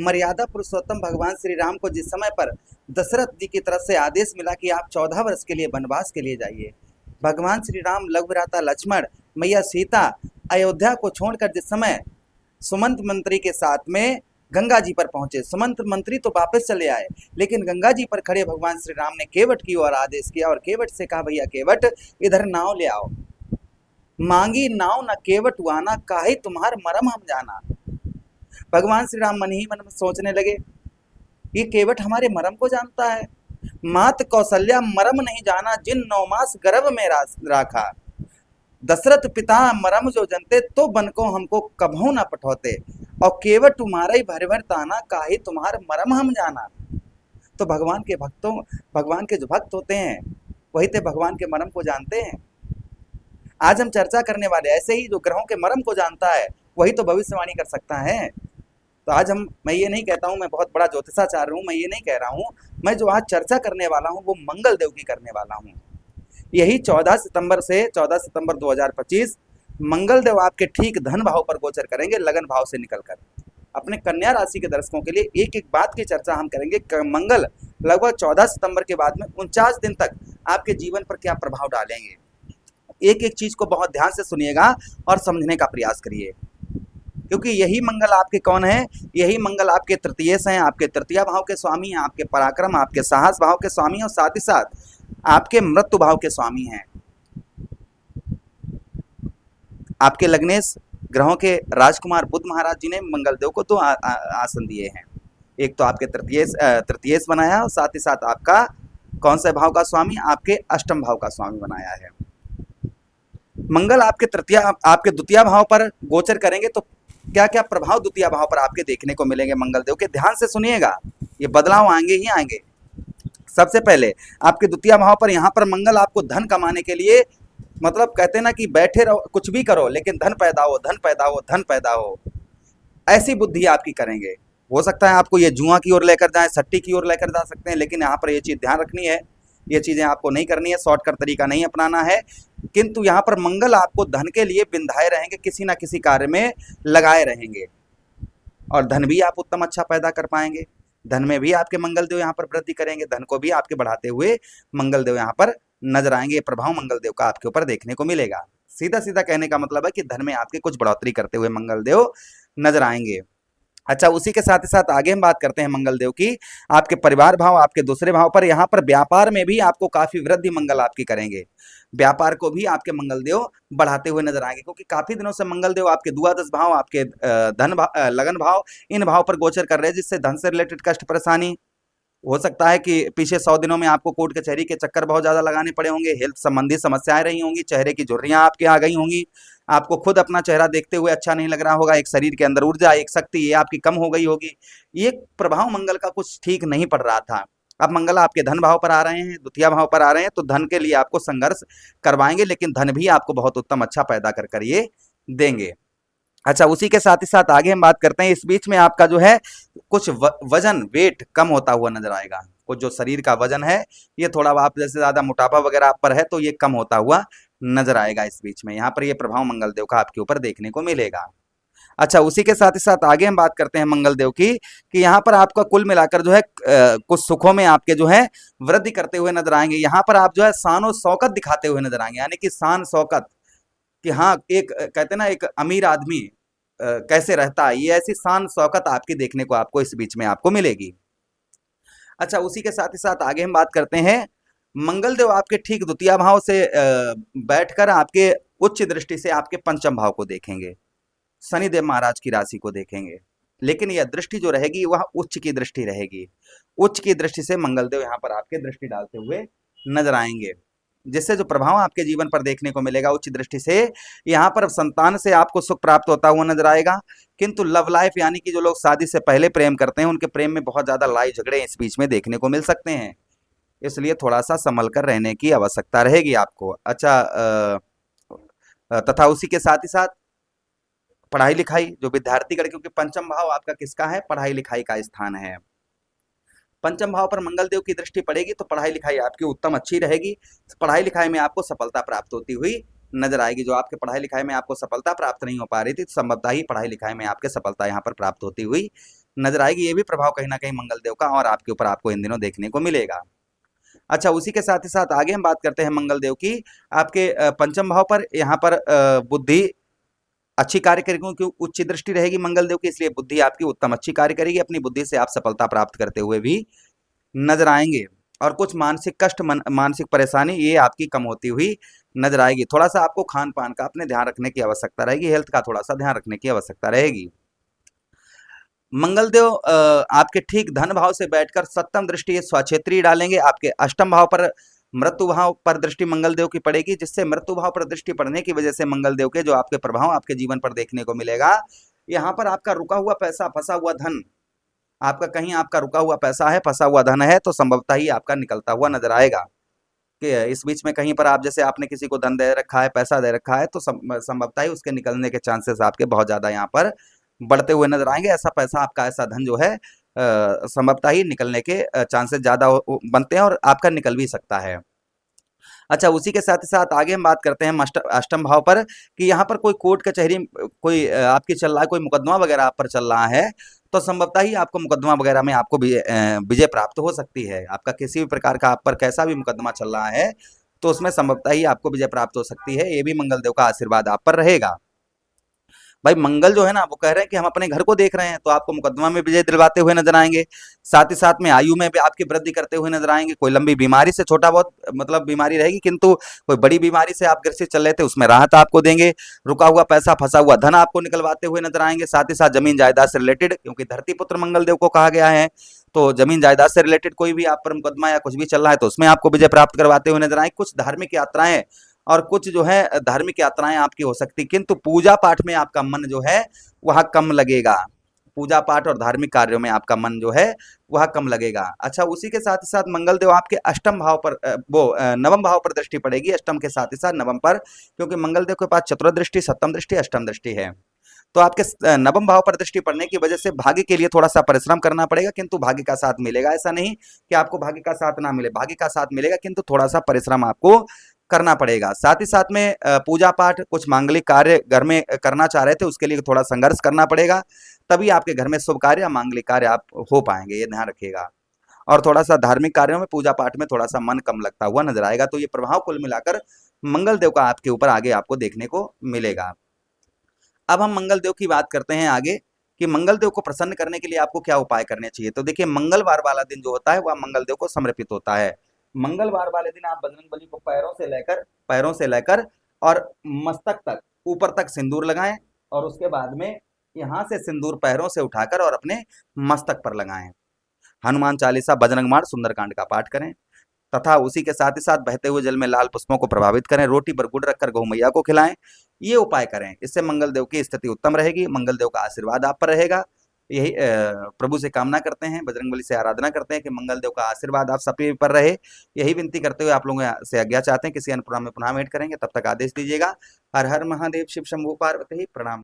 मर्यादा पुरुषोत्तम भगवान श्री राम को जिस समय पर दशरथ जी की तरफ से आदेश मिला कि आप 14 वर्ष के लिए वनवास के लिए जाइए, भगवान श्री राम, लघु भ्राता लक्ष्मण, मैया सीता अयोध्या को छोड़कर जिस समय सुमंत मंत्री के साथ में गंगा जी पर पहुंचे, सुमंत मंत्री तो वापस चले आए, लेकिन गंगा जी पर खड़े भगवान श्री राम ने केवट की ओर आदेश किया और केवट से कहा, भैया केवट इधर नाव ले आओ। मांगी नाव न केवट वाना, काहे तुम्हार मरम हम जाना। भगवान श्री राम मन ही मन में सोचने लगे, ये केवट हमारे मरम को जानता है। मात कौशल्या मरम नहीं जाना, जिन 9 मास गर्भ में राखा। दशरथ पिता मरम जो जनते, तो बन को हमको कभू न पठौते। और केवट तुम्हारा ही भर भर ताना, काहे तुम्हार मरम हम जाना। तो भगवान के जो भक्त होते हैं वही तो भगवान के मरम को जानते हैं। आज हम चर्चा करने वाले ऐसे ही जो ग्रहों के मरम को जानता है वही तो भविष्यवाणी कर सकता है। तो आज मैं ये नहीं कहता हूँ मैं बहुत बड़ा ज्योतिषाचार्य हूँ, मैं ये नहीं कह रहा हूँ। मैं जो आज चर्चा करने वाला हूँ वो मंगल देव की करने वाला हूँ। यही 14 सितंबर 2025 मंगल देव आपके ठीक धन भाव पर गोचर करेंगे, लगन भाव से निकलकर। अपने कन्या राशि के दर्शकों के लिए एक एक बात की चर्चा हम करेंगे। मंगल लगभग 14 सितंबर के बाद में 49 दिन तक आपके जीवन पर क्या प्रभाव डालेंगे। एक एक चीज को बहुत ध्यान से सुनिएगा और समझने का प्रयास करिए, क्योंकि यही मंगल आपके कौन है, यही मंगल आपके तृतीयेश हैं, आपके तृतीय भाव के स्वामी हैं, आपके पराक्रम, आपके साहस भाव के स्वामी हैं और साथ ही साथ आपके मृत्यु भाव के स्वामी हैं। आपके लग्नेश ग्रहों के राजकुमार बुध महाराज जी ने मंगल देव को 2 आसन दिए हैं। एक तो आपके तृतीयेश बनाया और साथ ही साथ आपका कौन से भाव का स्वामी, आपके अष्टम भाव का स्वामी बनाया है। मंगल आपके द्वितीय भाव पर गोचर करेंगे तो क्या क्या प्रभाव द्वितीय भाव पर आपके देखने को मिलेंगे मंगल देव के। ध्यान से सुनिएगा, ये बदलाव आएंगे ही आएंगे। सबसे पहले आपके द्वितीय भाव पर यहाँ पर मंगल आपको धन कमाने के लिए, मतलब कहते हैं ना कि बैठे रहो कुछ भी करो लेकिन धन पैदा हो, धन पैदा हो, धन पैदा हो, ऐसी बुद्धि आपकी करेंगे। हो सकता है आपको ये जुआ की ओर लेकर जाए, सट्टी की ओर लेकर जा सकते हैं, लेकिन यहाँ पर ये चीज ध्यान रखनी है, ये चीजें आपको नहीं करनी है, शॉर्टकट तरीका नहीं अपनाना है। किंतु यहाँ पर मंगल आपको धन के लिए बिंधाए रहेंगे, किसी ना किसी कार्य में लगाए रहेंगे और धन भी आप उत्तम अच्छा पैदा कर पाएंगे। धन में भी आपके मंगल देव यहाँ पर वृद्धि करेंगे, धन को भी आपके बढ़ाते हुए मंगल देव यहाँ पर नजर आएंगे। ये प्रभाव मंगल देव का आपके ऊपर देखने को मिलेगा। सीधा सीधा कहने का मतलब है कि धन में आपके कुछ बढ़ोतरी करते हुए मंगल देव नजर आएंगे। अच्छा, उसी के साथ ही साथ आगे हम बात करते हैं मंगल देव की आपके परिवार भाव, आपके दूसरे भाव पर। यहाँ पर व्यापार में भी आपको काफी वृद्धि मंगल आपकी करेंगे, व्यापार को भी आपके मंगल देव बढ़ाते हुए नजर आएंगे, क्योंकि काफी दिनों से मंगल देव आपके द्वादश भाव, आपके लगन भाव, इन भाव पर गोचर कर रहे हैं, जिससे धन से रिलेटेड कष्ट परेशानी हो सकता है कि पीछे 100 दिनों में आपको कोर्ट कचहरी के चक्कर बहुत ज्यादा लगाने पड़े होंगे, हेल्थ संबंधी समस्याएं रही होंगी, चेहरे की झुर्रियां आपके आ गई होंगी, आपको खुद अपना चेहरा देखते हुए अच्छा नहीं लग रहा होगा, एक शरीर के अंदर ऊर्जा, एक शक्ति ये आपकी कम हो गई होगी। ये प्रभाव मंगल का कुछ ठीक नहीं पड़ रहा था। अब मंगल आपके धन भाव पर आ रहे हैं, द्वितीय भाव पर आ रहे हैं, तो धन के लिए आपको संघर्ष करवाएंगे, लेकिन धन भी आपको बहुत उत्तम अच्छा पैदा कर ये देंगे। अच्छा, उसी के साथ ही साथ आगे हम बात करते हैं, इस बीच में आपका जो है कुछ वजन वेट कम होता हुआ नजर आएगा। कुछ जो शरीर का वजन है ये थोड़ा, आप जैसे ज्यादा मोटापा वगैरह आप पर है तो ये कम होता हुआ नजर आएगा इस बीच में। यहाँ पर ये प्रभाव मंगल देव का आपके ऊपर देखने को मिलेगा। अच्छा, उसी के साथ ही साथ आगे हम बात करते हैं मंगल देव की कि यहाँ पर आपका कुल मिलाकर जो है कुछ सुखों में आपके जो है वृद्धि करते हुए नजर आएंगे। यहाँ पर आप जो है शान और शौकत दिखाते हुए नजर आएंगे, यानी कि शान शौकत कि हाँ, एक कहते हैं ना एक अमीर आदमी कैसे रहता है, ये ऐसी शान शौकत आपकी देखने को आपको इस बीच में आपको मिलेगी। अच्छा, उसी के साथ ही साथ आगे हम बात करते हैं, मंगल देव आपके ठीक द्वितीय भाव से बैठकर आपके उच्च दृष्टि से आपके पंचम भाव को देखेंगे, शनिदेव महाराज की राशि को देखेंगे, लेकिन यह दृष्टि जो रहेगी वह उच्च की दृष्टि रहेगी। उच्च की दृष्टि से मंगल देव यहाँ पर आपके दृष्टि डालते हुए नजर आएंगे, जिससे जो प्रभाव आपके जीवन पर देखने को मिलेगा उच्च दृष्टि से, यहाँ पर संतान से आपको सुख प्राप्त होता हुआ नजर आएगा। किंतु लव लाइफ यानी कि जो लोग शादी से पहले प्रेम करते हैं उनके प्रेम में बहुत ज्यादा लड़ाई झगड़े इस बीच में देखने को मिल सकते हैं, इसलिए थोड़ा सा संभल कर रहने की आवश्यकता रहेगी आपको। अच्छा, तथा उसी के साथ ही साथ पढ़ाई लिखाई, जो विद्यार्थीगण, क्योंकि पंचम भाव आपका किसका है, पढ़ाई लिखाई का स्थान है। पंचम भाव पर मंगल देव की दृष्टि पड़ेगी तो पढ़ाई लिखाई आपकी उत्तम अच्छी रहेगी, पढ़ाई लिखाई में आपको सफलता प्राप्त होती हुई नजर आएगी। जो आपके पढ़ाई लिखाई में आपको सफलता प्राप्त नहीं हो पा रही थी, तो संभवतः ही पढ़ाई लिखाई में आपके सफलता यहाँ पर प्राप्त होती हुई नजर आएगी। ये भी प्रभाव कहीं ना कहीं मंगल देव का और आपके ऊपर आपको इन दिनों देखने को मिलेगा। अच्छा, उसी के साथ ही साथ आगे हम बात करते हैं मंगल देव की। आपके पंचम भाव पर यहाँ पर बुद्धि अच्छी कार्य करेगी, क्योंकि उच्च दृष्टि रहेगी मंगल देव की, इसलिए बुद्धि आपकी उत्तम अच्छी कार्य करेगी। अपनी बुद्धि से आप सफलता प्राप्त करते हुए भी नजर आएंगे। और कुछ मानसिक कष्ट, मानसिक परेशानी ये आपकी कम होती हुई नजर आएगी। थोड़ा सा आपको खान पान का अपने ध्यान रखने की आवश्यकता रहेगी, हेल्थ का थोड़ा सा ध्यान रखने की आवश्यकता रहेगी। मंगल देव आपके ठीक धन भाव से बैठकर सप्तम दृष्टि स्वक्षेत्री डालेंगे। आपके अष्टम भाव पर मृत्यु भाव पर दृष्टि मंगल देव की पड़ेगी, जिससे मृत्यु भाव पर दृष्टि पड़ने की वजह से मंगल देव के जो आपके प्रभाव आपके जीवन पर देखने को मिलेगा। यहाँ पर आपका रुका हुआ पैसा, फंसा हुआ धन, आपका कहीं आपका रुका हुआ पैसा है, फंसा हुआ धन है, तो संभवतः ही आपका निकलता हुआ नजर आएगा। कि इस बीच में कहीं पर आप जैसे आपने किसी को धन दे रखा है, पैसा दे रखा है, तो संभवतः ही उसके निकलने के चांसेस आपके बहुत ज्यादा यहाँ पर बढ़ते हुए नजर आएंगे। ऐसा पैसा, आपका ऐसा धन जो है संभवतः ही निकलने के चांसेस ज्यादा बनते हैं और आपका निकल भी सकता है। अच्छा, उसी के साथ ही साथ आगे हम बात करते हैं अष्टम भाव पर, कि यहाँ पर कोई कोर्ट कचहरी कोई आपकी चल रहा है, कोई मुकदमा वगैरह आप पर चल रहा है, तो संभवतः ही आपको मुकदमा वगैरह में आपको विजय प्राप्त हो सकती है। आपका किसी भी प्रकार का आप पर कैसा भी मुकदमा चल रहा है, तो उसमें संभवतः ही आपको विजय प्राप्त हो सकती है। ये भी मंगल देव का आशीर्वाद आप पर रहेगा। भाई मंगल जो है ना, वो कह रहे हैं कि हम अपने घर को देख रहे हैं, तो आपको मुकदमा में विजय दिलवाते हुए नजर आएंगे। साथ ही साथ में आयु में भी आपकी वृद्धि करते हुए नजर आएंगे। कोई लंबी बीमारी से, छोटा बहुत मतलब बीमारी रहेगी, किंतु कोई बड़ी बीमारी से आप ग्रसित चल रहे थे, उसमें राहत आपको देंगे। रुका हुआ पैसा, फंसा हुआ धन आपको निकलवाते हुए नजर आएंगे। साथ ही साथ जमीन जायदाद से रिलेटेड, क्योंकि धरती पुत्र मंगल देव को कहा गया है, तो जमीन जायदाद से रिलेटेड कोई भी आप पर मुकदमा या कुछ भी चल रहा है, तो उसमें आपको विजय प्राप्त करवाते हुए नजर आए। कुछ धार्मिक यात्राएं और कुछ जो है धार्मिक यात्राएं आपकी हो सकती, किंतु पूजा पाठ में आपका मन जो है वह कम लगेगा। पूजा पाठ और धार्मिक कार्यों में आपका मन जो है वह कम लगेगा। अच्छा, उसी के साथ ही साथ मंगल देव आपके अष्टम भाव पर नवम भाव पर दृष्टि पड़ेगी, अष्टम के साथ ही साथ नवम पर, क्योंकि मंगल देव के पास चतुर्दृष्टि, सप्तम दृष्टि, अष्टम दृष्टि है। तो आपके नवम भाव पर दृष्टि पड़ने की वजह से भाग्य के लिए थोड़ा सा परिश्रम करना पड़ेगा, किंतु भाग्य का साथ मिलेगा। ऐसा नहीं कि आपको भाग्य का साथ ना मिले, भाग्य का साथ मिलेगा, किंतु थोड़ा सा परिश्रम आपको करना पड़ेगा। साथ ही साथ में पूजा पाठ, कुछ मांगलिक कार्य घर में करना चाह रहे थे, उसके लिए थोड़ा संघर्ष करना पड़ेगा, तभी आपके घर में शुभ कार्य या मांगलिक कार्य आप हो पाएंगे, ये ध्यान रखिएगा। और थोड़ा सा धार्मिक कार्यों में, पूजा पाठ में थोड़ा सा मन कम लगता हुआ नजर आएगा। तो ये प्रभाव कुल मिलाकर मंगल देव का आपके ऊपर आगे आपको देखने को मिलेगा। अब हम मंगल देव की बात करते हैं आगे, कि मंगल देव को प्रसन्न करने के लिए आपको क्या उपाय करने चाहिए। तो देखिए, मंगलवार वाला दिन जो होता है वह मंगल देव को समर्पित होता है। मंगलवार वाले दिन आप बजरंग बली को पैरों से लेकर और मस्तक तक, ऊपर तक सिंदूर लगाएं, और उसके बाद में यहां से सिंदूर पैरों से उठाकर और अपने मस्तक पर लगाएं। हनुमान चालीसा, बजरंग मार, सुंदरकांड का पाठ करें, तथा उसी के साथ ही साथ बहते हुए जल में लाल पुष्पों को प्रभावित करें, रोटी पर गुड़ रखकर गौ मैया को खिलाएं। ये उपाय करें, इससे मंगल देव की स्थिति उत्तम रहेगी, मंगल देव का आशीर्वाद आप पर रहेगा। यही प्रभु से कामना करते हैं, बजरंगबली से आराधना करते हैं कि मंगल देव का आशीर्वाद आप सभी पर रहे। यही विनती करते हुए आप लोगों से आज्ञा चाहते हैं। किसी अन्य प्रोग्राम में पुनः भेंट करेंगे, तब तक आदेश दीजिएगा। हर हर महादेव, शिव शंभू पार्वती, प्रणाम।